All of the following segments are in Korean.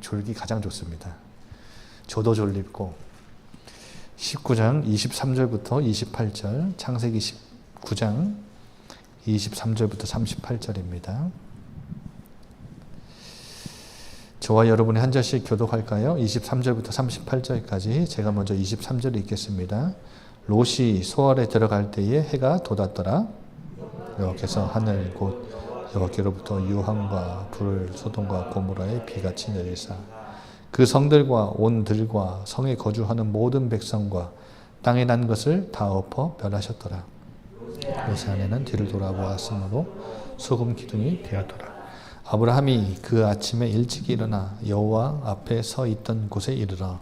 졸기 가장 좋습니다. 저도 졸립고 19장 23절부터 28절, 창세기 19장 23절부터 38절입니다. 저와 여러분이 한 절씩 교독할까요? 23절부터 38절까지 제가 먼저 23절을 읽겠습니다. 롯이 소알에 들어갈 때에 해가 돋았더라. 여호와께서 하늘 곧 여호와께로부터 유황과 불을 소돔과 고모라에 비같이 내리사 그 성들과 온 들과 성에 거주하는 모든 백성과 땅에 난 것을 다 엎어 멸하셨더라. 롯의 아내는 뒤를 돌아보았으므로 소금 기둥이 되었더라. 아브라함이 그 아침에 일찍 일어나 여호와 앞에 서 있던 곳에 이르러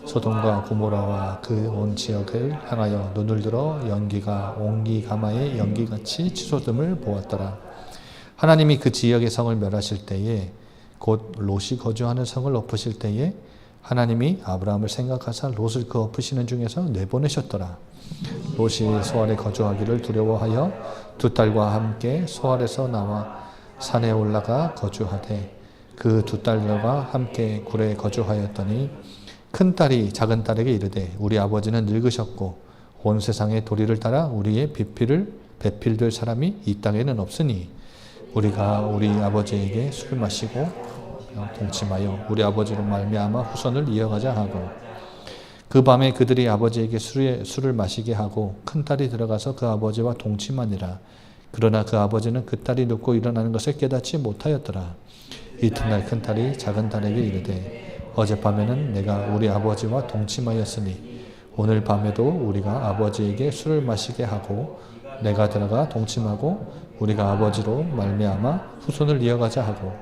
소돔과 고모라와 그 온 지역을 향하여 눈을 들어 연기가 옹기가마의 연기같이 치솟음을 보았더라. 하나님이 그 지역의 성을 멸하실 때에 곧 롯이 거주하는 성을 엎으실 때에 하나님이 아브라함을 생각하사 롯을 그 엎으시는 중에서 내보내셨더라. 롯이 소알에 거주하기를 두려워하여 두 딸과 함께 소알에서 나와 산에 올라가 거주하되 그 두 딸과 함께 굴에 거주하였더니 큰 딸이 작은 딸에게 이르되 우리 아버지는 늙으셨고 온 세상의 도리를 따라 우리의 배필될 사람이 이 땅에는 없으니 우리가 우리 아버지에게 술 마시고 동침하여 우리 아버지로 말미암아 후손을 이어가자 하고 그 밤에 그들이 아버지에게 술을 마시게 하고 큰 딸이 들어가서 그 아버지와 동침하니라. 그러나 그 아버지는 그 딸이 눕고 일어나는 것을 깨닫지 못하였더라. 이튿날 큰 딸이 작은 딸에게 이르되 어젯밤에는 내가 우리 아버지와 동침하였으니 오늘 밤에도 우리가 아버지에게 술을 마시게 하고 내가 들어가 동침하고 우리가 아버지로 말미암아 후손을 이어가자 하고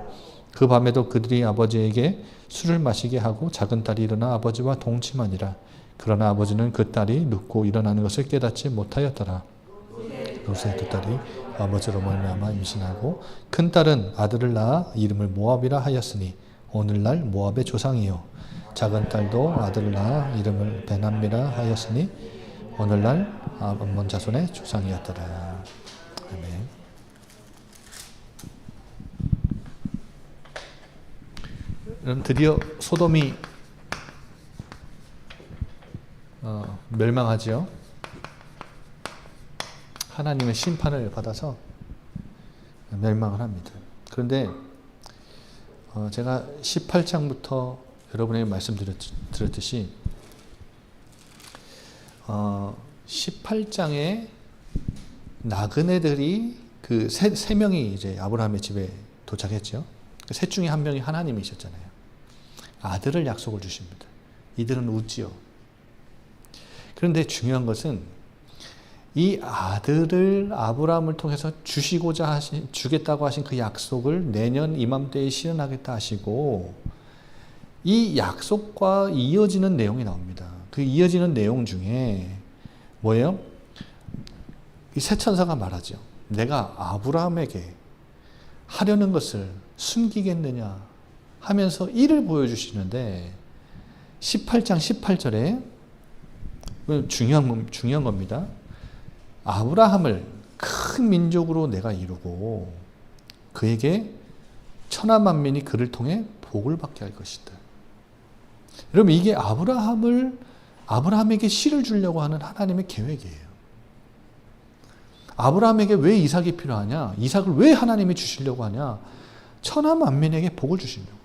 그 밤에도 그들이 아버지에게 술을 마시게 하고 작은 딸이 일어나 아버지와 동침하니라. 그러나 아버지는 그 딸이 눕고 일어나는 것을 깨닫지 못하였더라. 롯의 두 딸이 아버지로 말미암아 임신하고 큰 딸은 아들을 낳아 이름을 모압이라 하였으니 오늘날 모압의 조상이요 작은 딸도 아들을 낳아 이름을 베남미라 하였으니 오늘날 암몬 자손의 조상이었더라. 아멘. 드디어 소돔이 멸망하죠. 하나님의 심판을 받아서 멸망을 합니다. 그런데 제가 18장부터 여러분에게 말씀드렸듯이 18장에 나그네들이 그 세 명이 이제 아브라함의 집에 도착했죠. 그 셋 중에 한 명이 하나님이셨잖아요. 아들을 약속을 주십니다. 이들은 웃지요. 그런데 중요한 것은 이 아들을 아브라함을 통해서 주겠다고 하신 그 약속을 내년 이맘때에 실현하겠다 하시고 이 약속과 이어지는 내용이 나옵니다. 그 이어지는 내용 중에 뭐예요? 이 새 천사가 말하죠. 내가 아브라함에게 하려는 것을 숨기겠느냐 하면서 이를 보여주시는데 18장 18절에 중요한 겁니다. 아브라함을 큰 민족으로 내가 이루고 그에게 천하만민이 그를 통해 복을 받게 할 것이다. 여러분 이게 아브라함에게 씨를 주려고 하는 하나님의 계획이에요. 아브라함에게 왜 이삭이 필요하냐? 이삭을 왜 하나님이 주시려고 하냐? 천하만민에게 복을 주시려고.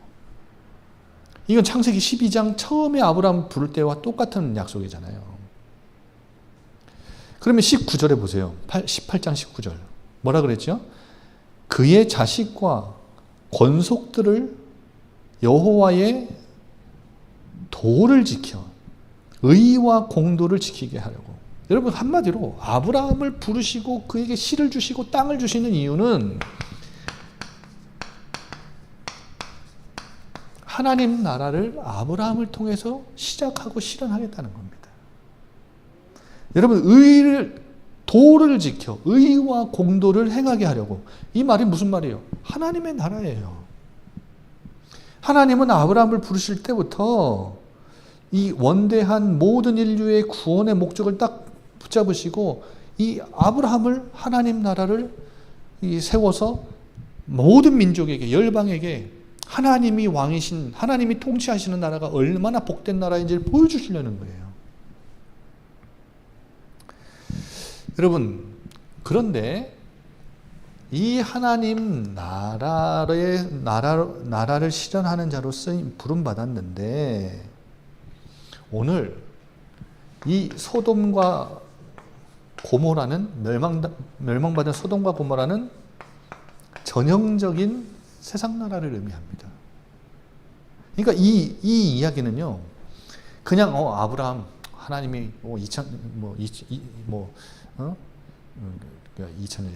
이건 창세기 12장 처음에 아브라함 부를 때와 똑같은 약속이잖아요. 그러면 19절에 보세요. 18장 19절. 뭐라 그랬죠? 그의 자식과 권속들을 여호와의 도를 지켜 의와 공도를 지키게 하려고. 여러분 한마디로 아브라함을 부르시고 그에게 씨를 주시고 땅을 주시는 이유는 하나님 나라를 아브라함을 통해서 시작하고 실현하겠다는 겁니다. 여러분 도를 지켜 의와 공도를 행하게 하려고. 이 말이 무슨 말이에요? 하나님의 나라예요. 하나님은 아브라함을 부르실 때부터 이 원대한 모든 인류의 구원의 목적을 딱 붙잡으시고 이 아브라함을 하나님 나라를 세워서 모든 민족에게 열방에게 하나님이 왕이신, 하나님이 통치하시는 나라가 얼마나 복된 나라인지를 보여주시려는 거예요. 여러분, 그런데 이 하나님 나라를 실현하는 자로서 부름받았는데, 오늘 이 소돔과 고모라는 멸망받은 소돔과 고모라는 전형적인 세상 나라를 의미합니다. 그러니까 이 이야기는요, 그냥 아브라함 하나님이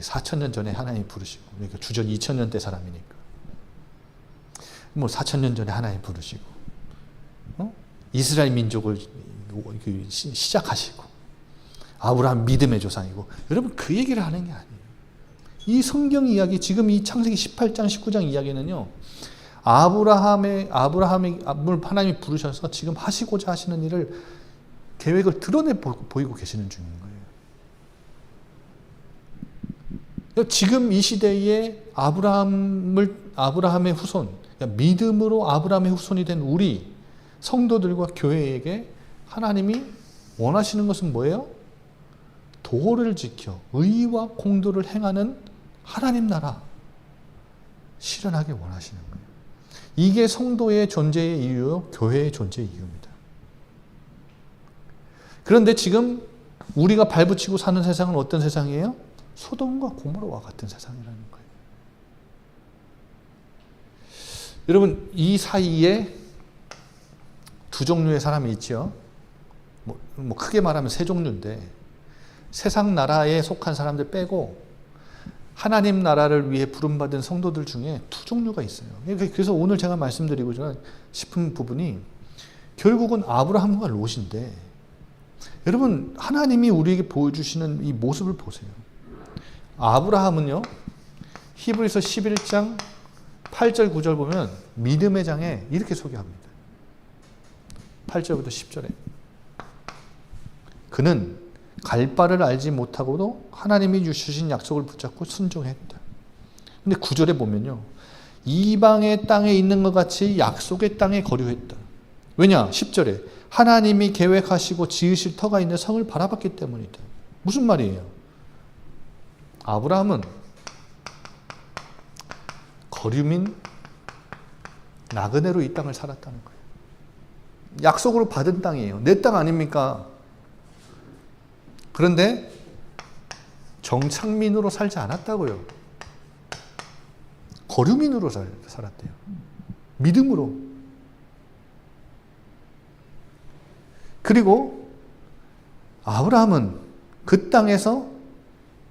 4,000년 전에 하나님 부르시고, 그러니까 주전 2,000년대 사람이니까 4,000년 전에 하나님 부르시고, 이스라엘 민족을 시작하시고, 아브라함 믿음의 조상이고, 여러분 그 얘기를 하는 게 아니에요. 이 성경 이야기, 지금 이 창세기 18장 19장 이야기는요, 아브라함을 하나님이 부르셔서 지금 하시고자 하시는 일을, 계획을 드러내 보이고 계시는 중인 거예요. 지금 이 시대에 아브라함의 후손, 그러니까 믿음으로 아브라함의 후손이 된 우리 성도들과 교회에게 하나님이 원하시는 것은 뭐예요? 도를 지켜 의와 공도를 행하는 하나님 나라 실현하기 원하시는 거예요. 이게 성도의 존재의 이유요, 교회의 존재의 이유입니다. 그런데 지금 우리가 발붙이고 사는 세상은 어떤 세상이에요? 소돔과 고모라와 같은 세상이라는 거예요. 여러분, 이 사이에 두 종류의 사람이 있죠. 크게 말하면 세 종류인데, 세상 나라에 속한 사람들 빼고 하나님 나라를 위해 부름받은 성도들 중에 두 종류가 있어요. 그래서 오늘 제가 말씀드리고자 싶은 부분이 결국은 아브라함과 롯인데, 여러분 하나님이 우리에게 보여주시는 이 모습을 보세요. 아브라함은요, 히브리서 11장 8절 9절 보면 믿음의 장에 이렇게 소개합니다. 8절부터 10절에 그는 갈 바를 알지 못하고도 하나님이 주신 약속을 붙잡고 순종했다. 근데 9절에 보면요, 이방의 땅에 있는 것 같이 약속의 땅에 거류했다. 왜냐? 10절에 하나님이 계획하시고 지으실 터가 있는 성을 바라봤기 때문이다. 무슨 말이에요? 아브라함은 거류민 나그네로 이 땅을 살았다는 거예요. 약속으로 받은 땅이에요. 내 땅 아닙니까? 그런데 정착민으로 살지 않았다고요. 거류민으로 살았대요. 믿음으로. 그리고 아브라함은 그 땅에서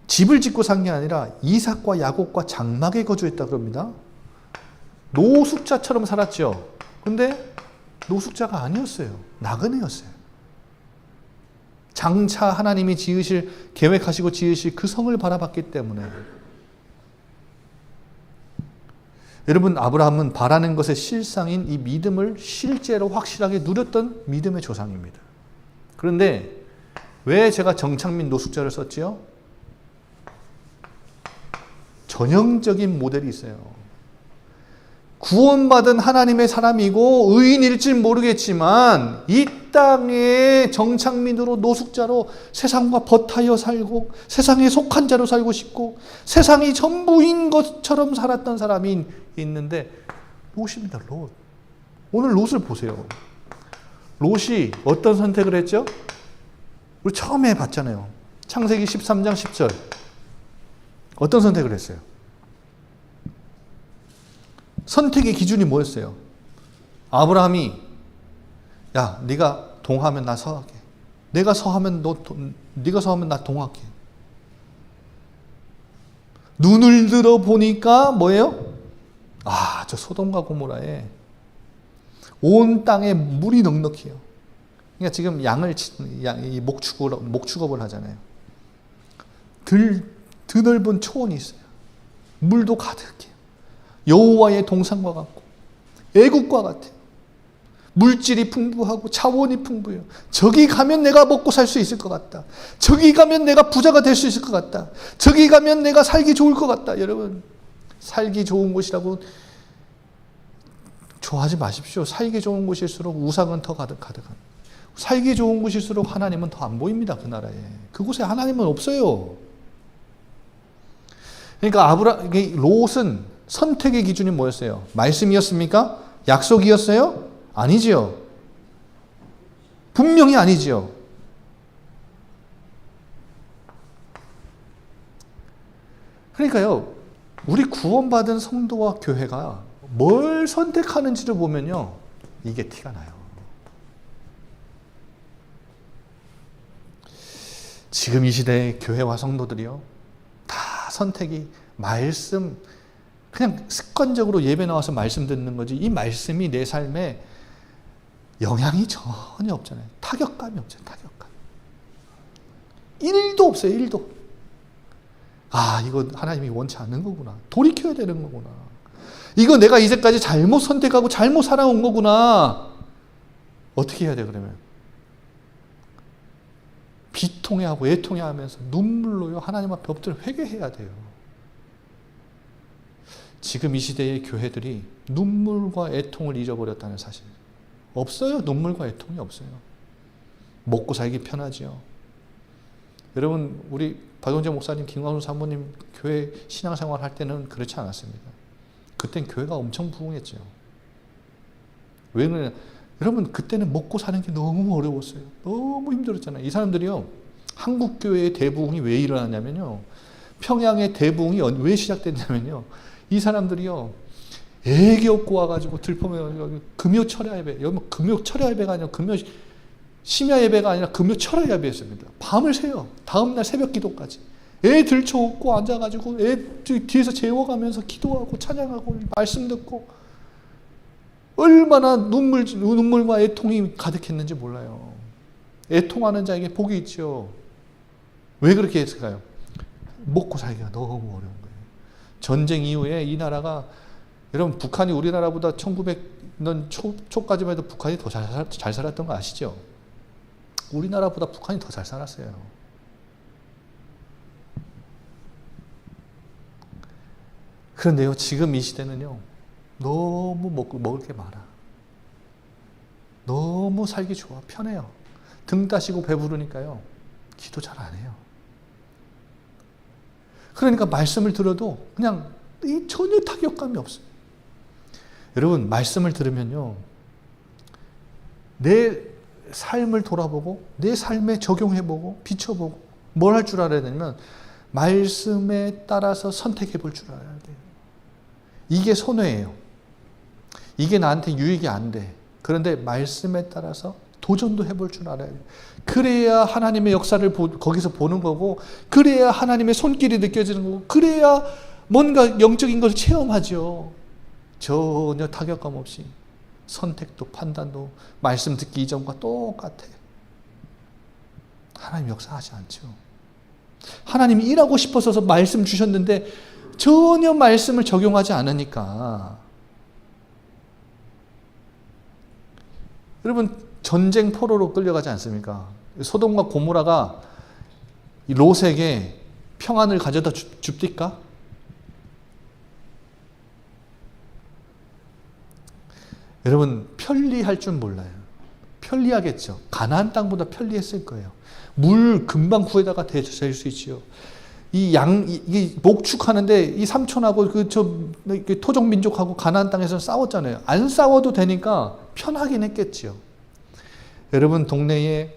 집을 짓고 산 게 아니라 이삭과 야곱과 장막에 거주했다 그럽니다. 노숙자처럼 살았죠. 근데 노숙자가 아니었어요. 나그네였어요. 장차 하나님이 계획하시고 지으실 그 성을 바라봤기 때문에. 여러분, 아브라함은 바라는 것의 실상인 이 믿음을 실제로 확실하게 누렸던 믿음의 조상입니다. 그런데 왜 제가 정착민 노숙자를 썼지요? 전형적인 모델이 있어요. 구원받은 하나님의 사람이고 의인일지 모르겠지만 이 땅에 정착민으로 노숙자로 세상과 버타여 살고 세상에 속한 자로 살고 싶고 세상이 전부인 것처럼 살았던 사람이 있는데 롯입니다. 롯. 오늘 롯을 보세요. 롯이 어떤 선택을 했죠? 우리 처음에 봤잖아요. 창세기 13장 10절. 어떤 선택을 했어요? 선택의 기준이 뭐였어요? 아브라함이 야, 네가 동하면 나 서하게. 네가 서하면 나 동할게. 눈을 들어 보니까 뭐예요? 아, 저 소돔과 고모라에 온 땅에 물이 넉넉해요. 그러니까 지금 목축업을 하잖아요. 드넓은 초원이 있어요. 물도 가득해요. 여호와의 동산과 같고 애국과 같아요. 물질이 풍부하고 자원이 풍부해요. 저기 가면 내가 먹고 살 수 있을 것 같다. 저기 가면 내가 부자가 될 수 있을 것 같다. 저기 가면 내가 살기 좋을 것 같다. 여러분, 살기 좋은 곳이라고 좋아하지 마십시오. 살기 좋은 곳일수록 우상은 더 가득하다. 살기 좋은 곳일수록 하나님은 더 안 보입니다. 그 나라에. 그곳에 하나님은 없어요. 그러니까 롯은 선택의 기준이 뭐였어요? 말씀이었습니까? 약속이었어요? 아니지요. 분명히 아니지요. 그러니까요, 우리 구원받은 성도와 교회가 뭘 선택하는지를 보면요, 이게 티가 나요. 지금 이 시대의 교회와 성도들이요, 다 선택이 말씀, 그냥 습관적으로 예배 나와서 말씀 듣는 거지, 이 말씀이 내 삶에 영향이 전혀 없잖아요. 타격감이 없잖아요. 타격감. 1도 없어요. 1도. 아, 이거 하나님이 원치 않는 거구나. 돌이켜야 되는 거구나. 이거 내가 이제까지 잘못 선택하고 잘못 살아온 거구나. 어떻게 해야 돼, 그러면? 비통해하고 애통해하면서 눈물로요, 하나님 앞에 엎드려 회개해야 돼요. 지금 이 시대의 교회들이 눈물과 애통을 잊어버렸다는 사실. 없어요. 눈물과 애통이 없어요. 먹고 살기 편하지요. 여러분, 우리 박용재 목사님, 김광수 사모님 교회 신앙생활 할 때는 그렇지 않았습니다. 그땐 교회가 엄청 부흥했죠. 왜 그러냐? 여러분, 그때는 먹고 사는 게 너무 어려웠어요. 너무 힘들었잖아요. 이 사람들이요, 한국 교회의 대부흥이 왜 일어났냐면요, 평양의 대부흥이 왜 시작됐냐면요, 이 사람들이요, 애기 업고 와가지고 들포면 금요 철야 예배, 여기 금요 철야 예배가 아니라 금요 심야 예배가 아니라 금요 철야 예배였습니다. 밤을 새요. 다음날 새벽 기도까지. 애 들쳐업고 앉아가지고 애 뒤에서 재워가면서 기도하고 찬양하고 말씀 듣고 얼마나 눈물과 애통이 가득했는지 몰라요. 애통하는 자에게 복이 있죠. 왜 그렇게 했을까요? 먹고 살기가 너무 어려운 거예요. 전쟁 이후에 이 나라가, 여러분, 북한이 우리나라보다 1900년 초까지만 해도 북한이 더 잘 살았던 거 아시죠? 우리나라보다 북한이 더 잘 살았어요. 그런데요, 지금 이 시대는요, 너무 먹을 게 많아. 너무 살기 좋아. 편해요. 등 따시고 배부르니까요, 기도 잘 안 해요. 그러니까 말씀을 들어도 그냥 전혀 타격감이 없어요. 여러분, 말씀을 들으면요, 내 삶을 돌아보고 내 삶에 적용해보고 비춰보고 뭘 할 줄 알아야 되냐면 말씀에 따라서 선택해 볼 줄 알아야 돼요. 이게 손해예요. 이게 나한테 유익이 안 돼. 그런데 말씀에 따라서 도전도 해볼 줄 알아야 돼요. 그래야 하나님의 역사를 거기서 보는 거고, 그래야 하나님의 손길이 느껴지는 거고, 그래야 뭔가 영적인 것을 체험하죠. 전혀 타격감 없이 선택도 판단도 말씀 듣기 이전과 똑같아. 하나님 역사하지 않죠. 하나님이 일하고 싶어서 말씀 주셨는데 전혀 말씀을 적용하지 않으니까. 여러분, 전쟁 포로로 끌려가지 않습니까? 소돔과 고모라가 롯에게 평안을 가져다 줍니까? 여러분, 편리할 줄 몰라요. 편리하겠죠. 가나안 땅보다 편리했을 거예요. 물 금방 구해다가 될 수 있지요. 이게 목축하는데 이 삼촌하고 토종 민족하고 가나안 땅에서 싸웠잖아요. 안 싸워도 되니까 편하긴 했겠지요. 여러분, 동네에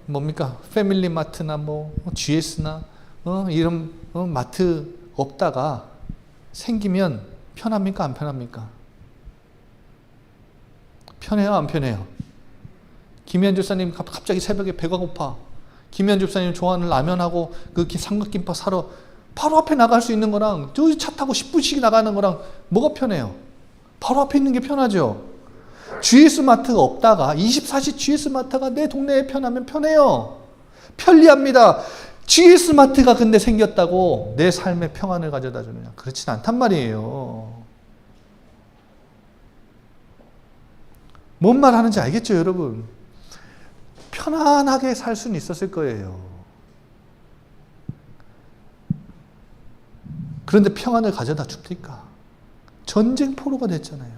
뭡니까? 패밀리 마트나 GS나 이런 마트 없다가 생기면 편합니까? 안 편합니까? 편해요? 안 편해요? 김현 집사님 갑자기 새벽에 배가 고파. 김현 집사님 좋아하는 라면하고 그 삼각김밥 사러 바로 앞에 나갈 수 있는 거랑 저기 차 타고 10분씩 나가는 거랑 뭐가 편해요? 바로 앞에 있는 게 편하죠. GS마트가 없다가 24시 GS마트가 내 동네에 편하면 편해요. 편리합니다. GS마트가 근데 생겼다고 내 삶에 평안을 가져다 주느냐? 그렇진 않단 말이에요. 뭔 말 하는지 알겠죠, 여러분? 편안하게 살 수는 있었을 거예요. 그런데 평안을 가져다 줍니까? 전쟁 포로가 됐잖아요.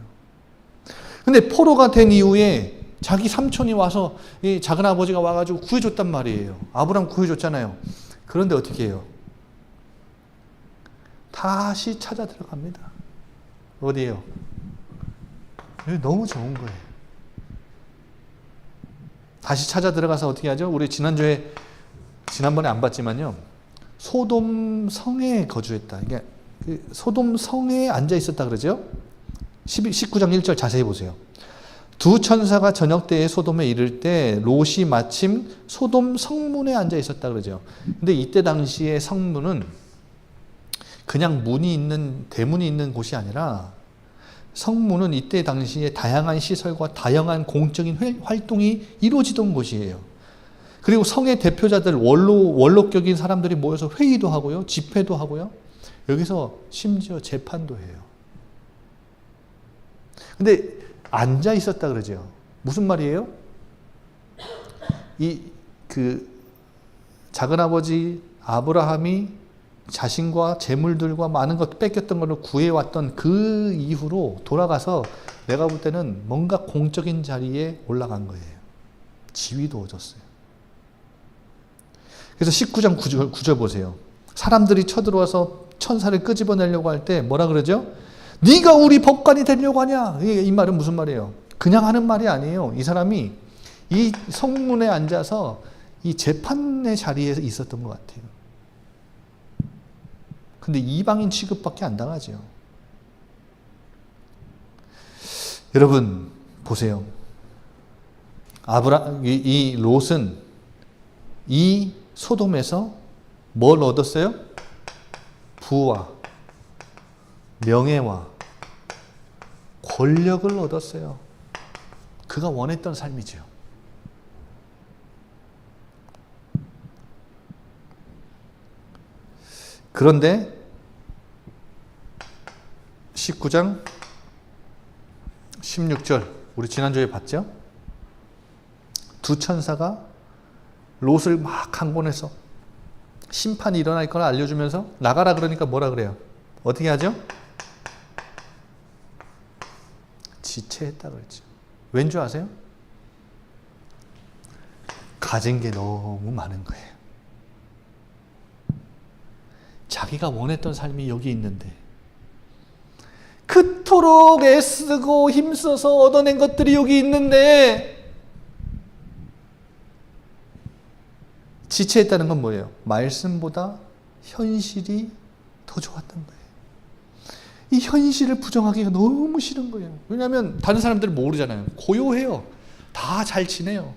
근데 포로가 된 이후에 자기 삼촌이 와서 이 작은 아버지가 와가지고 구해줬단 말이에요. 아브람 구해줬잖아요. 그런데 어떻게 해요? 다시 찾아 들어갑니다. 어디에요? 여기 너무 좋은 거예요. 다시 찾아 들어가서 어떻게 하죠? 우리 지난번에 안 봤지만요. 소돔 성에 거주했다. 이게 소돔 성에 앉아 있었다 그러죠? 19장 1절 자세히 보세요. 두 천사가 저녁 때에 소돔에 이를 때 롯이 마침 소돔 성문에 앉아 있었다 그러죠. 근데 이때 당시에 성문은 그냥 대문이 있는 곳이 아니라 성문은 이때 당시에 다양한 시설과 다양한 공적인 활동이 이루어지던 곳이에요. 그리고 성의 대표자들, 원로격인 사람들이 모여서 회의도 하고요, 집회도 하고요, 여기서 심지어 재판도 해요. 근데 앉아 있었다 그러죠. 무슨 말이에요? 작은아버지 아브라함이 자신과 재물들과 많은 것 뺏겼던 것을 구해왔던 그 이후로 돌아가서 내가 볼 때는 뭔가 공적인 자리에 올라간 거예요. 지위도 얻었어요. 그래서 19장 9절 보세요. 사람들이 쳐들어와서 천사를 끄집어내려고 할 때 뭐라 그러죠? 네가 우리 법관이 되려고 하냐? 이 말은 무슨 말이에요? 그냥 하는 말이 아니에요. 이 사람이 이 성문에 앉아서 이 재판의 자리에 있었던 것 같아요. 근데 이방인 취급밖에 안 당하죠. 여러분 보세요. 이 롯은 이 소돔에서 뭘 얻었어요? 부와 명예와 권력을 얻었어요. 그가 원했던 삶이죠. 그런데 19장 16절 우리 지난주에 봤죠? 두 천사가 롯을 막 강권해서 심판이 일어날 걸 알려주면서 나가라 그러니까 뭐라 그래요? 어떻게 하죠? 지체했다 그랬죠. 왠 줄 아세요? 가진 게 너무 많은 거예요. 자기가 원했던 삶이 여기 있는데 그토록 애쓰고 힘써서 얻어낸 것들이 여기 있는데 지체했다는 건 뭐예요? 말씀보다 현실이 더 좋았던 거예요. 이 현실을 부정하기가 너무 싫은 거예요. 왜냐하면 다른 사람들은 모르잖아요. 고요해요. 다 잘 지내요.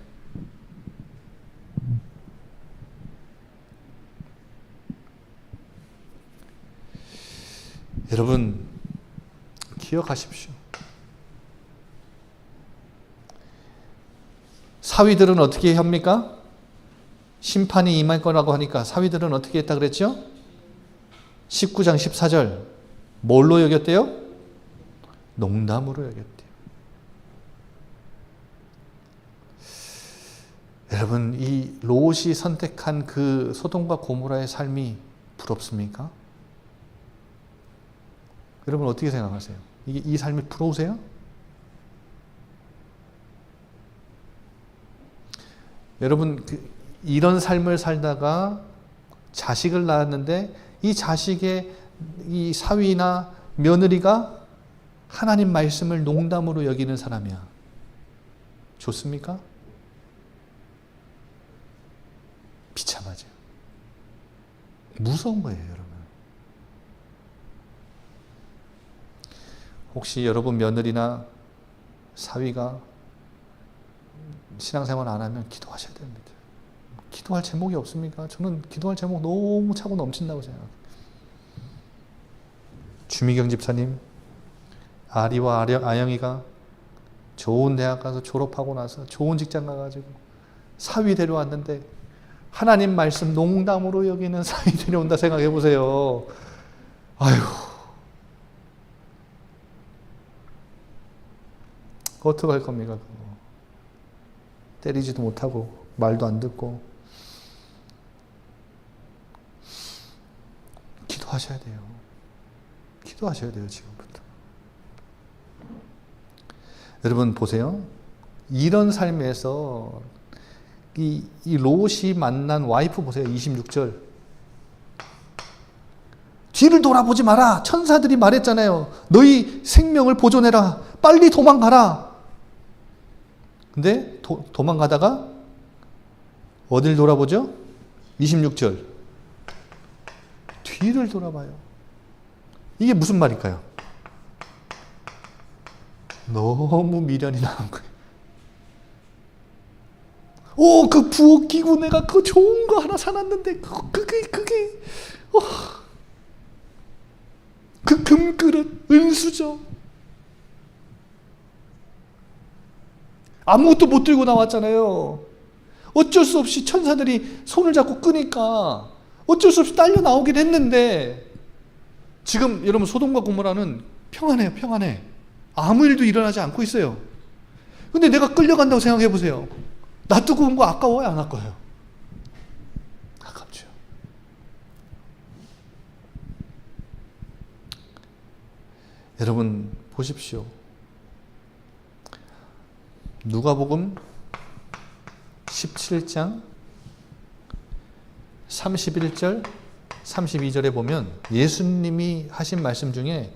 여러분 기억하십시오. 사위들은 어떻게 합니까? 심판이 임할 거라고 하니까 사위들은 어떻게 했다 그랬죠? 19장 14절 뭘로 여겼대요? 농담으로 여겼대요. 여러분 이 롯이 선택한 그 소돔과 고모라의 삶이 부럽습니까? 여러분 어떻게 생각하세요? 이 삶이 부러우세요? 여러분 이런 삶을 살다가 자식을 낳았는데 이 자식의 이 사위나 며느리가 하나님 말씀을 농담으로 여기는 사람이야. 좋습니까? 비참하죠. 무서운 거예요, 여러분. 혹시 여러분 며느리나 사위가 신앙생활 안 하면 기도하셔야 됩니다. 기도할 제목이 없습니까? 저는 기도할 제목 너무 차고 넘친다고 생각해요. 주미경 집사님, 아리와 아영이가 좋은 대학 가서 졸업하고 나서 좋은 직장 가가지고 사위 데려왔는데 하나님 말씀 농담으로 여기는 사위 데려온다 생각해 보세요. 아휴, 어떡할 겁니까? 그거. 때리지도 못하고 말도 안 듣고. 기도하셔야 돼요. 기도하셔야 돼요, 지금부터. 여러분 보세요. 이런 삶에서 이 롯이 만난 와이프 보세요. 26절. 뒤를 돌아보지 마라. 천사들이 말했잖아요. 너희 생명을 보존해라. 빨리 도망가라. 근데 도망가다가 어딜 돌아보죠? 26절. 뒤를 돌아봐요. 이게 무슨 말일까요? 너무 미련이 나는 거예요. 오, 그 부엌기구 내가 그 좋은 거 하나 사놨는데 그게 그 금그릇, 은수저 아무것도 못 들고 나왔잖아요. 어쩔 수 없이 천사들이 손을 잡고 끄니까 어쩔 수 없이 딸려 나오긴 했는데 지금 여러분 소돔과 고모라는 평안해요. 평안해. 아무 일도 일어나지 않고 있어요. 근데 내가 끌려간다고 생각해 보세요. 놔두고 온 거 아까워요? 안 아까워요? 아깝죠. 여러분 보십시오. 누가복음 17장 31절 32절에 보면 예수님이 하신 말씀 중에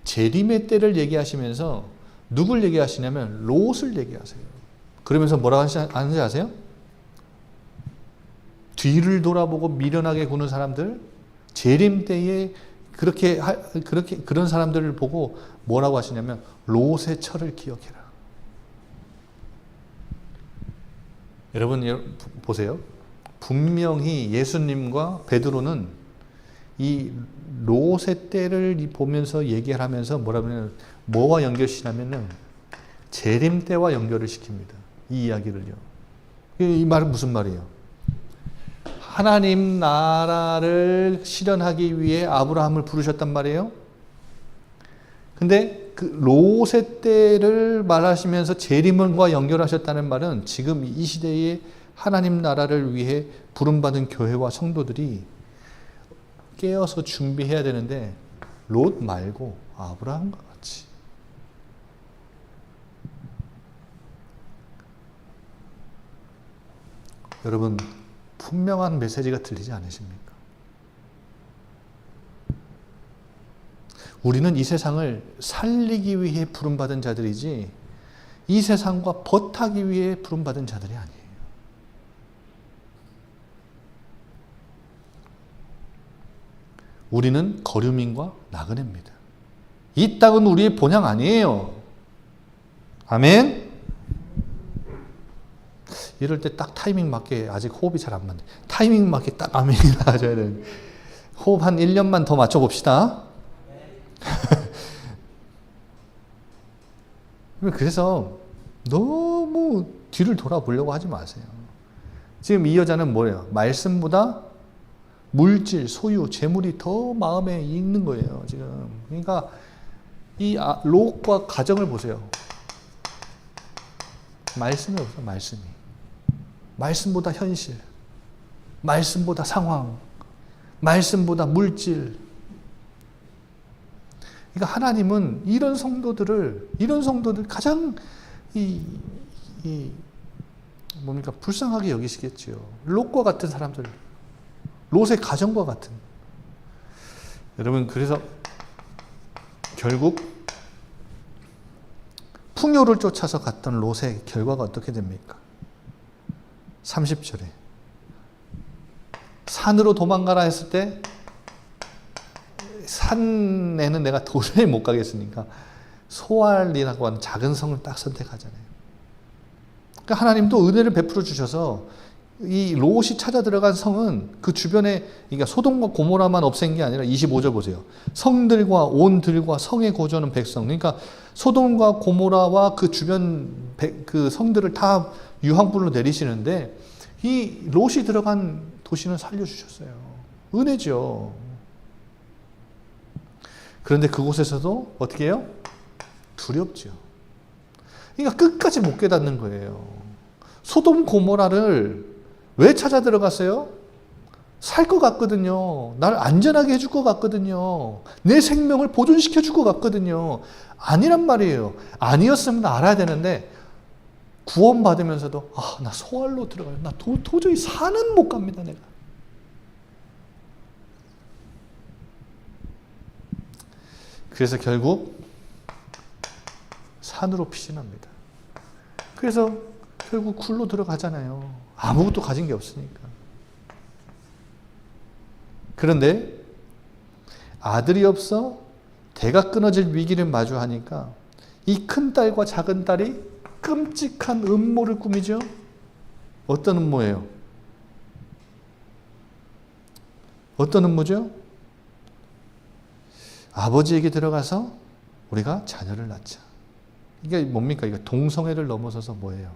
재림의 때를 얘기하시면서 누굴 얘기하시냐면 롯을 얘기하세요. 그러면서 뭐라고 하는지 아세요? 뒤를 돌아보고 미련하게 구는 사람들, 재림 때에 그런 사람들을 보고 뭐라고 하시냐면 롯의 철을 기억해라. 여러분 보세요. 분명히 예수님과 베드로는 이 롯의 때를 보면서 얘기를 하면서 뭐와 연결시키냐면은 재림 때와 연결을 시킵니다. 이 이야기를요. 이 말은 무슨 말이에요? 하나님 나라를 실현하기 위해 아브라함을 부르셨단 말이에요. 근데 그 롯의 때를 말하시면서 재림과 연결하셨다는 말은 지금 이 시대에 하나님 나라를 위해 부름받은 교회와 성도들이 깨어서 준비해야 되는데 롯 말고 아브라함과 같이 여러분 분명한 메시지가 들리지 않으십니까? 우리는 이 세상을 살리기 위해 부름받은 자들이지 이 세상과 벗하기 위해 부름받은 자들이 아니에요. 우리는 거류민과 나그네입니다. 이 땅은 우리의 본향 아니에요. 아멘? 이럴 때 딱 타이밍 맞게 아직 호흡이 잘 안 맞네. 타이밍 맞게 딱 아멘이 나와줘야 돼. 호흡 한 1년만 더 맞춰봅시다. 그래서 너무 뒤를 돌아보려고 하지 마세요. 지금 이 여자는 뭐예요? 말씀보다 물질, 소유, 재물이 더 마음에 있는 거예요. 지금. 그러니까 이 롯과 가정을 보세요. 말씀이 없어. 말씀이. 말씀보다 현실, 말씀보다 상황, 말씀보다 물질. 그러니까 하나님은 이런 성도들 가장 뭡니까? 불쌍하게 여기시겠지요. 롯과 같은 사람들, 롯의 가정과 같은. 여러분 그래서 결국 풍요를 쫓아서 갔던 롯의 결과가 어떻게 됩니까? 30절에 산으로 도망가라 했을 때 산에는 내가 도저히 못 가겠으니까 소알이라고 하는 작은 성을 딱 선택하잖아요. 그러니까 하나님도 은혜를 베풀어 주셔서 이 롯이 찾아 들어간 성은 그 주변에, 그러니까 소돔과 고모라만 없앤 게 아니라 25절 보세요. 성들과 온 들과 성에 거주하는 백성. 그러니까 소돔과 고모라와 그 주변 그 성들을 다 유황불로 내리시는데 이 롯이 들어간 도시는 살려주셨어요. 은혜죠. 그런데 그곳에서도 어떻게 해요? 두렵죠. 그러니까 끝까지 못 깨닫는 거예요. 소돔 고모라를 왜 찾아 들어갔어요? 살 것 같거든요. 날 안전하게 해줄 것 같거든요. 내 생명을 보존시켜 줄 것 같거든요. 아니란 말이에요. 아니었으면 알아야 되는데 구원받으면서도 나 소활로 들어가요. 나 도저히 산은 못 갑니다. 내가. 그래서 결국 산으로 피신합니다. 그래서 결국 굴로 들어가잖아요. 아무것도 가진 게 없으니까. 그런데 아들이 없어 대가 끊어질 위기를 마주하니까 이 큰딸과 작은 딸이 끔찍한 음모를 꾸미죠. 어떤 음모예요? 어떤 음모죠? 아버지에게 들어가서 우리가 자녀를 낳자. 이게 뭡니까? 이거 동성애를 넘어서서 뭐예요?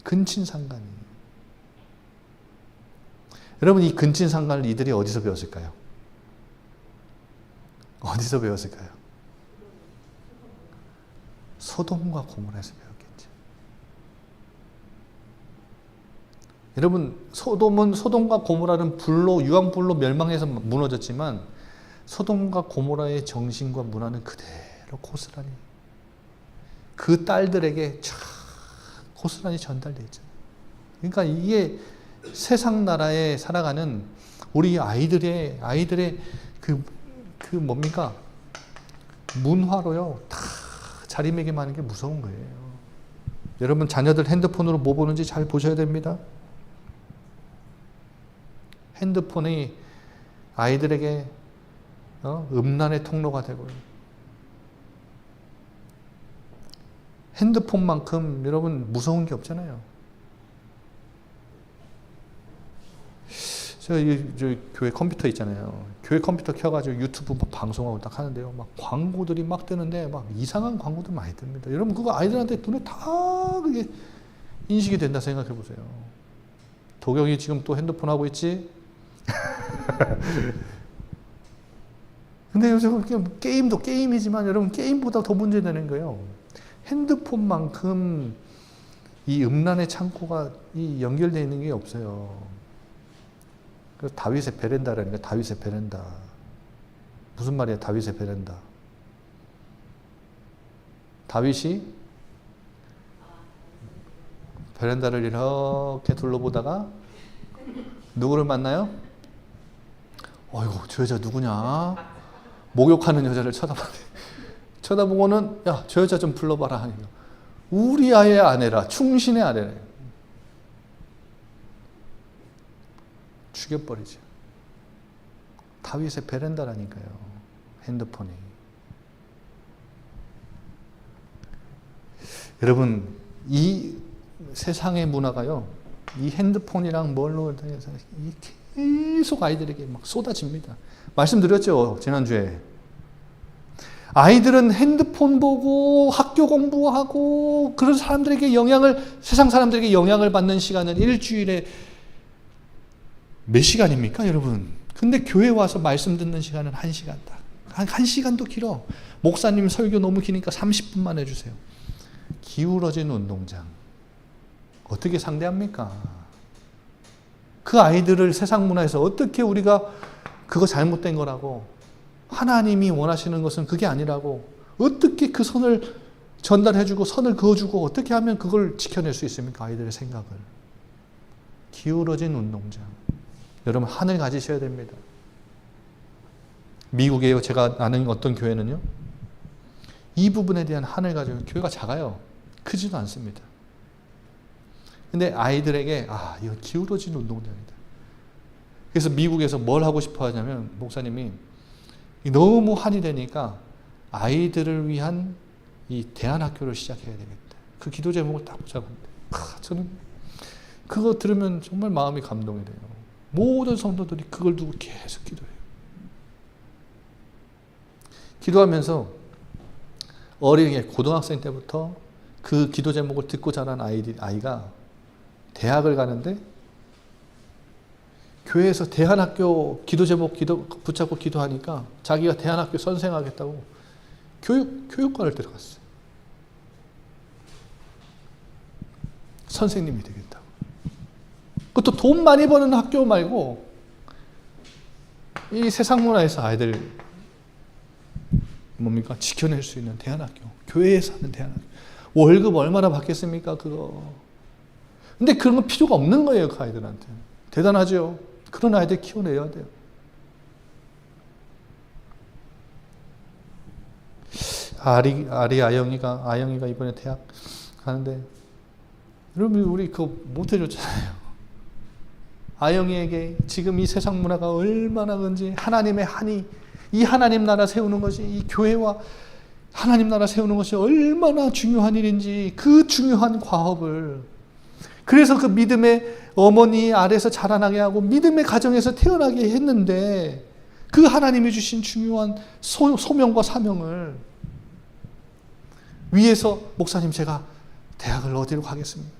근친상간이에요. 여러분, 이 근친상간을 이들이 어디서 배웠을까요? 어디서 배웠을까요? 소돔과 고모라에서 배웠겠죠. 여러분, 소돔과 고모라는 유황불로 멸망해서 무너졌지만 소돔과 고모라의 정신과 문화는 그대로 고스란히 그 딸들에게 고스란히 전달되어 있잖아요. 그러니까 이게 세상 나라에 살아가는 우리 아이들의 그 뭡니까? 문화로요. 다 자리매김하는 게 무서운 거예요. 여러분, 자녀들 핸드폰으로 뭐 보는지 잘 보셔야 됩니다. 핸드폰이 아이들에게 음란의 통로가 되고요. 핸드폰만큼 여러분 무서운 게 없잖아요. 제가 저 교회 컴퓨터 있잖아요. 교회 컴퓨터 켜가지고 유튜브 막 방송하고 딱 하는데요. 막 광고들이 막 뜨는데 막 이상한 광고들 많이 뜹니다. 여러분 그거 아이들한테 눈에 다 그게 인식이 된다 생각해 보세요. 도경이 지금 또 핸드폰 하고 있지? 근데 요즘 게임도 게임이지만 여러분 게임보다 더 문제되는 거예요. 핸드폰만큼 이 음란의 창고가 연결되어 있는 게 없어요. 그 다윗의 베란다라니까. 다윗의 베란다. 무슨 말이야? 다윗의 베란다. 다윗이 베란다를 이렇게 둘러보다가 누구를 만나요? 어이구, 저 여자 누구냐? 목욕하는 여자를 쳐다보고는 야, 저 여자 좀 불러봐라 하니까 우리아의 아내라, 충신의 아내라. 죽여버리죠. 다윗의 베란다라니까요. 핸드폰이. 여러분, 이 세상의 문화가요. 이 핸드폰이랑 뭘로 계속 아이들에게 막 쏟아집니다. 말씀드렸죠, 지난주에. 아이들은 핸드폰 보고 학교 공부하고 그런 사람들에게 세상 사람들에게 영향을 받는 시간은 일주일에 몇 시간입니까, 여러분? 근데 교회 와서 말씀 듣는 시간은 1시간 딱. 한 시간도 길어. 목사님 설교 너무 기니까 30분만 해주세요. 기울어진 운동장. 어떻게 상대합니까? 그 아이들을 세상 문화에서 어떻게 우리가 그거 잘못된 거라고, 하나님이 원하시는 것은 그게 아니라고, 어떻게 그 선을 전달해주고 선을 그어주고 어떻게 하면 그걸 지켜낼 수 있습니까? 아이들의 생각을. 기울어진 운동장. 여러분, 하늘 가지셔야 됩니다. 미국에 제가 아는 어떤 교회는요, 이 부분에 대한 하늘 가지고, 교회가 작아요. 크지도 않습니다. 근데 아이들에게 이거 기울어진 운동장이다. 그래서 미국에서 뭘 하고 싶어 하냐면, 목사님이 너무 한이 되니까 아이들을 위한 이 대안학교를 시작해야 되겠다. 그 기도 제목을 딱 붙잡았는데, 저는 그거 들으면 정말 마음이 감동이 돼요. 모든 성도들이 그걸 두고 계속 기도해요. 기도하면서 어린이 고등학생 때부터 그 기도 제목을 듣고 자란 아이가 대학을 가는데, 교회에서 대안학교 기도 제목 붙잡고 기도하니까 자기가 대안학교 선생하겠다고 교육과를 들어갔어요. 선생님이 되겠다고. 그것도 돈 많이 버는 학교 말고 이 세상 문화에서 아이들 뭡니까? 지켜낼 수 있는 대안학교, 교회에서 하는 대안학교. 월급 얼마나 받겠습니까? 그거. 근데 그런 건 필요가 없는 거예요, 그 아이들한테. 대단하죠? 그런 아이들 키워내야 돼요. 아영이가 이번에 대학 가는데, 여러분, 우리 그거 못 해줬잖아요. 아영이에게 지금 이 세상 문화가 얼마나 건지 하나님의 한이, 이 하나님 나라 세우는 것이, 이 교회와 하나님 나라 세우는 것이 얼마나 중요한 일인지, 그 중요한 과업을, 그래서 그 믿음의 어머니 아래서 자라나게 하고 믿음의 가정에서 태어나게 했는데, 그 하나님이 주신 중요한 소명과 사명을 위에서 목사님 제가 대학을 어디로 가겠습니까?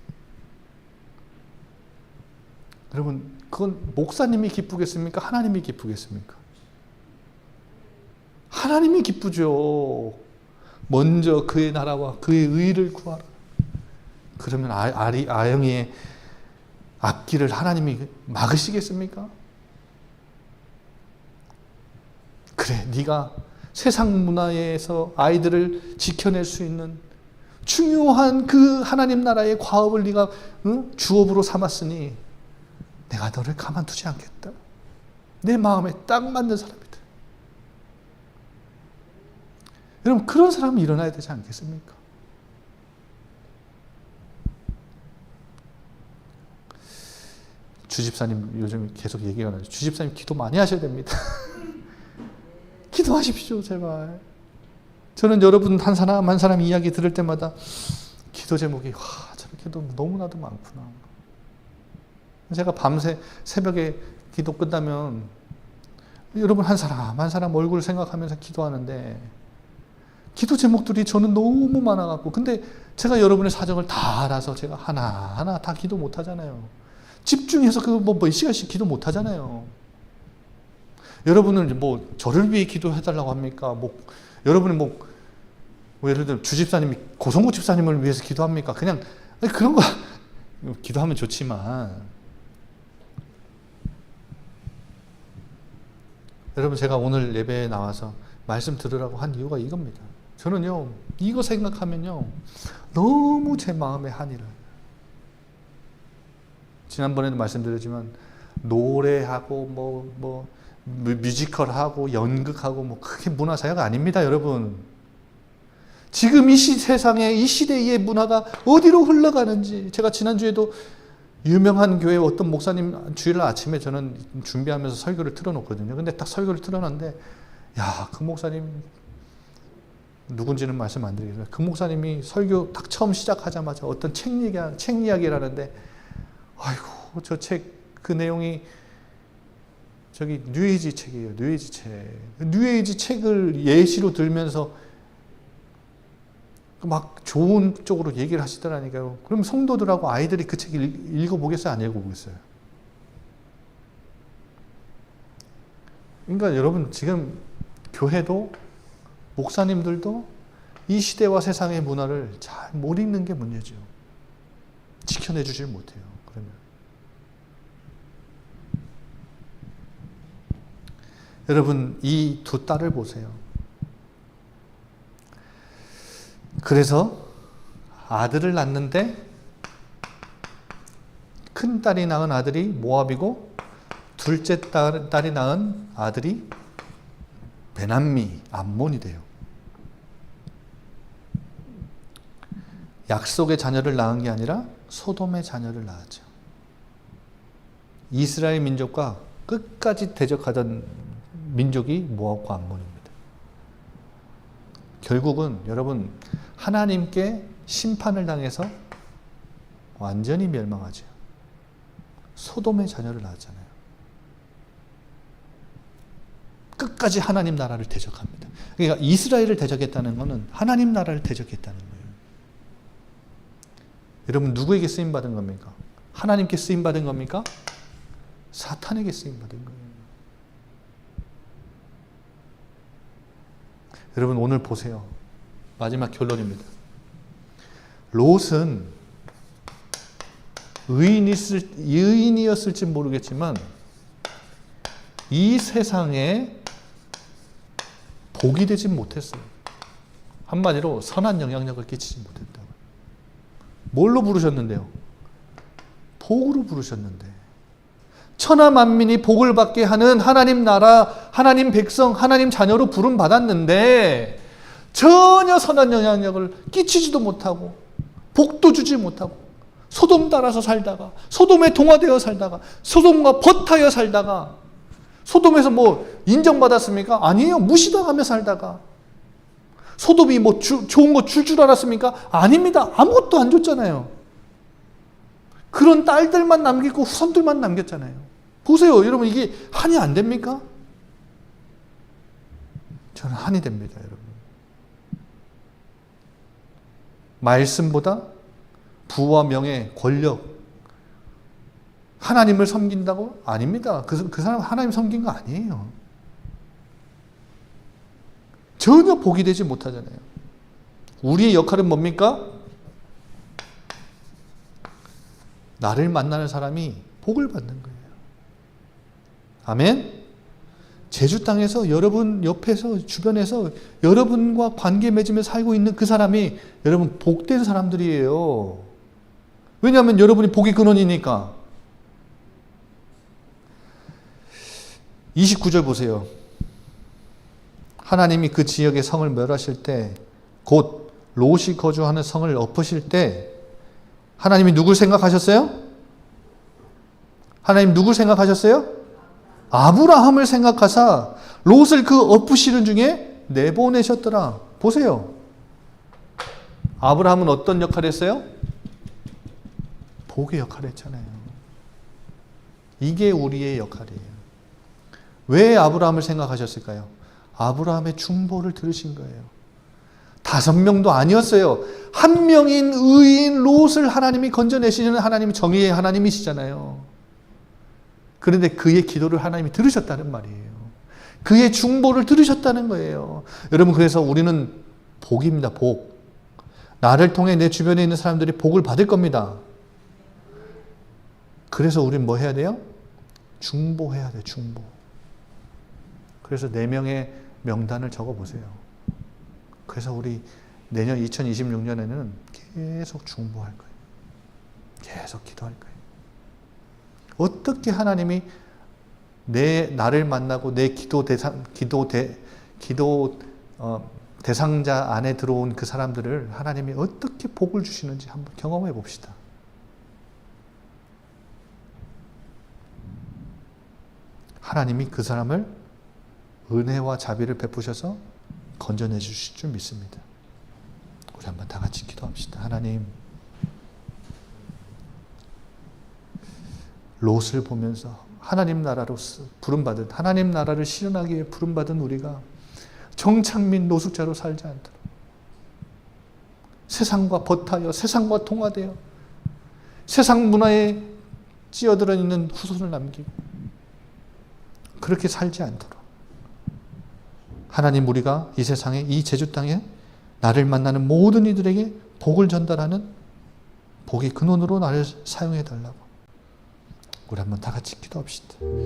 여러분, 그건 목사님이 기쁘겠습니까? 하나님이 기쁘겠습니까? 하나님이 기쁘죠. 먼저 그의 나라와 그의 의를 구하라. 그러면 아영이의 앞길을 하나님이 막으시겠습니까? 그래, 네가 세상 문화에서 아이들을 지켜낼 수 있는 중요한 그 하나님 나라의 과업을 네가 주업으로 삼았으니 내가 너를 가만두지 않겠다. 내 마음에 딱 맞는 사람이다. 여러분, 그런 사람이 일어나야 되지 않겠습니까? 주집사님 요즘 계속 얘기가 나죠. 주집사님 기도 많이 하셔야 됩니다. 기도하십시오, 제발. 저는 여러분 한 사람 한 사람 이야기 들을 때마다 기도 제목이 저렇게도 너무나도 많구나. 제가 밤새 새벽에 기도 끝나면 여러분 한 사람 한 사람 얼굴 생각하면서 기도하는데 기도 제목들이 저는 너무 많아갖고, 근데 제가 여러분의 사정을 다 알아서 제가 하나하나 다 기도 못 하잖아요. 집중해서 몇 시간씩 기도 못 하잖아요. 여러분은 저를 위해 기도해달라고 합니까? 여러분은 예를 들어 주집사님이 고성구 집사님을 위해서 기도합니까? 그냥 그런 거 기도하면 좋지만, 여러분, 제가 오늘 예배에 나와서 말씀 들으라고 한 이유가 이겁니다. 저는요, 이거 생각하면요, 너무 제 마음에 한이를. 지난번에도 말씀드렸지만, 노래하고, 뮤지컬하고, 연극하고, 그게 문화사회가 아닙니다, 여러분. 지금 이 세상에, 이 시대의 문화가 어디로 흘러가는지, 제가 지난주에도 유명한 교회 어떤 목사님 주일 아침에 저는 준비하면서 설교를 틀어놓거든요. 근데 딱 설교를 틀어놨는데, 그 목사님, 누군지는 말씀 안 드리겠습니다. 그 목사님이 설교 딱 처음 시작하자마자 어떤 책 이야기를 하는데, 아이고, 저 책, 그 내용이 저기 뉴에이지 책이에요. 뉴에이지 책. 뉴에이지 책을 예시로 들면서 막 좋은 쪽으로 얘기를 하시더라니까요. 그럼 성도들하고 아이들이 그 책을 읽어보겠어요? 안 읽어보겠어요? 그러니까 여러분, 지금 교회도 목사님들도 이 시대와 세상의 문화를 잘 못 읽는 게 문제죠. 지켜내주질 못해요. 그러면 여러분, 이 두 딸을 보세요. 그래서 아들을 낳는데 큰 딸이 낳은 아들이 모압이고 둘째 딸이 낳은 아들이 베남미, 암몬이 돼요. 약속의 자녀를 낳은 게 아니라 소돔의 자녀를 낳았죠. 이스라엘 민족과 끝까지 대적하던 민족이 모압과 암몬입니다. 결국은 여러분, 하나님께 심판을 당해서 완전히 멸망하죠. 소돔의 자녀를 낳았잖아요. 끝까지 하나님 나라를 대적합니다. 그러니까 이스라엘을 대적했다는 것은 하나님 나라를 대적했다는 거예요. 여러분, 누구에게 쓰임받은 겁니까? 하나님께 쓰임받은 겁니까? 사탄에게 쓰임받은 거예요. 여러분, 오늘 보세요. 마지막 결론입니다. 롯은 의인이었을지 모르겠지만 이 세상에 복이 되지 못했어요. 한마디로 선한 영향력을 끼치지 못했다. 뭘로 부르셨는데요? 복으로 부르셨는데. 천하 만민이 복을 받게 하는 하나님 나라, 하나님 백성, 하나님 자녀로 부름 받았는데 전혀 선한 영향력을 끼치지도 못하고 복도 주지 못하고 소돔 따라서 살다가 소돔에 동화되어 살다가 소돔과 벗하여 살다가 소돔에서 뭐 인정받았습니까? 아니에요. 무시당하며 살다가 소돔이 뭐 좋은 거 줄 알았습니까? 아닙니다. 아무것도 안 줬잖아요. 그런 딸들만 남기고 후손들만 남겼잖아요. 보세요. 여러분 이게 한이 안 됩니까? 저는 한이 됩니다. 여러분. 말씀보다 부와 명예, 권력, 하나님을 섬긴다고? 아닙니다. 그 사람 하나님 섬긴 거 아니에요. 전혀 복이 되지 못하잖아요. 우리의 역할은 뭡니까? 나를 만나는 사람이 복을 받는 거예요. 아멘? 제주 땅에서 여러분 옆에서 주변에서 여러분과 관계 맺으며 살고 있는 그 사람이 여러분 복된 사람들이에요. 왜냐하면 여러분이 복의 근원이니까. 29절 보세요. 하나님이 그 지역의 성을 멸하실 때, 곧 롯이 거주하는 성을 엎으실 때 하나님이 누굴 생각하셨어요? 하나님 누굴 생각하셨어요? 아브라함을 생각하사 롯을 그 엎으시는 중에 내보내셨더라. 보세요. 아브라함은 어떤 역할을 했어요? 복의 역할을 했잖아요. 이게 우리의 역할이에요. 왜 아브라함을 생각하셨을까요? 아브라함의 중보를 들으신 거예요. 5명도 아니었어요. 한 명인 의인 롯을 하나님이 건져내시는 하나님이 정의의 하나님이시잖아요. 그런데 그의 기도를 하나님이 들으셨다는 말이에요. 그의 중보를 들으셨다는 거예요. 여러분 그래서 우리는 복입니다. 복. 나를 통해 내 주변에 있는 사람들이 복을 받을 겁니다. 그래서 우리는 뭐 해야 돼요? 중보해야 돼요. 중보. 그래서 4명의 명단을 적어보세요. 그래서 우리 내년 2026년에는 계속 중보할 거예요. 계속 기도할 거예요. 어떻게 하나님이 나를 만나고 내 대상자 안에 들어온 그 사람들을 하나님이 어떻게 복을 주시는지 한번 경험해 봅시다. 하나님이 그 사람을 은혜와 자비를 베푸셔서 건져내 주실 줄 믿습니다. 우리 한번 다 같이 기도합시다. 하나님, 롯을 보면서 하나님 나라로 부름받은, 하나님 나라를 실현하기 위해 부름받은 우리가 정착민 노숙자로 살지 않도록 세상과 벗하여 세상과 통화되어 세상 문화에 찌어들어 있는 후손을 남기고 그렇게 살지 않도록 하나님, 우리가 이 세상에, 이 제주 땅에 나를 만나는 모든 이들에게 복을 전달하는 복의 근원으로 나를 사용해 달라고 우리 한번 다 같이 기도합시다.